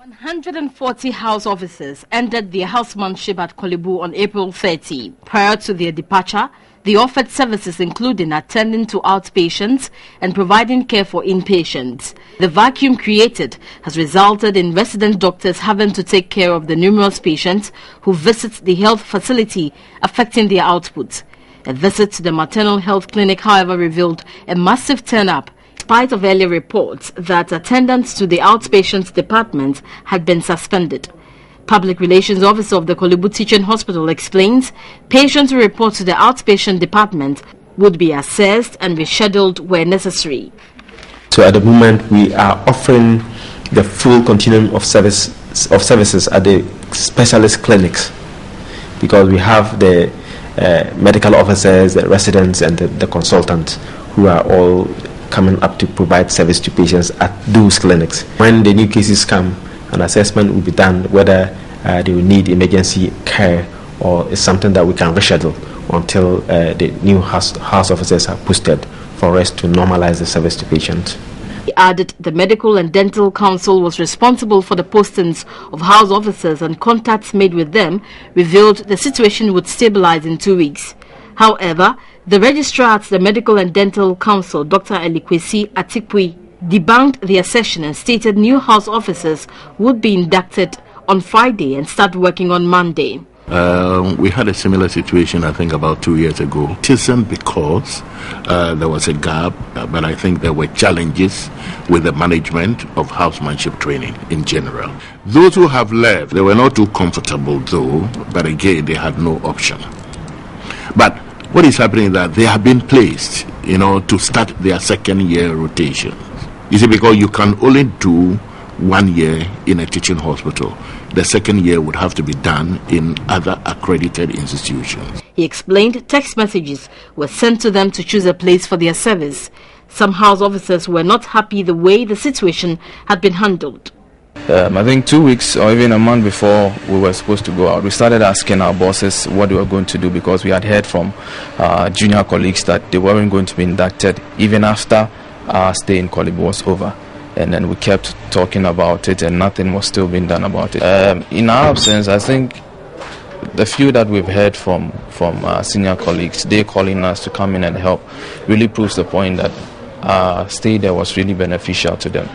140 house officers ended their housemanship at Korele on April 30. Prior to their departure, they offered services including attending to outpatients and providing care for inpatients. The vacuum created has resulted in resident doctors having to take care of the numerous patients who visit the health facility, affecting their output. A visit to the maternal health clinic, however, revealed a massive turn-up, in spite of earlier reports that attendance to the outpatients department had been suspended. Public Relations Officer of the Korele Teaching Hospital explains patients who report to the outpatient department would be assessed and rescheduled where necessary. So at the moment we are offering the full continuum of services at the specialist clinics, because we have the medical officers, the residents and the consultants who are all coming up to provide service to patients at those clinics. When the new cases come, an assessment will be done whether they will need emergency care or it's something that we can reschedule until the new house officers are posted for us to normalize the service to patients. He added the Medical and Dental Council was responsible for the postings of house officers, and contacts made with them revealed the situation would stabilize in 2 weeks. However, the registrar at the Medical and Dental Council, Dr. Elikwesi Atikpui, debunked the assertion and stated new house officers would be inducted on Friday and start working on Monday. We had a similar situation, I think, about 2 years ago. It isn't because there was a gap, but I think there were challenges with the management of housemanship training in general. Those who have left, they were not too comfortable though, but again, they had no option. But what is happening is that they have been placed, to start their second year rotation. You see, because you can only do 1 year in a teaching hospital. The second year would have to be done in other accredited institutions. He explained text messages were sent to them to choose a place for their service. Some house officers were not happy the way the situation had been handled. I think 2 weeks or even a month before we were supposed to go out, we started asking our bosses what they were going to do, because we had heard from junior colleagues that they weren't going to be inducted even after our stay in Korele was over. And then we kept talking about it and nothing was still being done about it. In our absence, I think the few that we've heard from senior colleagues, they calling us to come in and help, really proves the point that our stay there was really beneficial to them.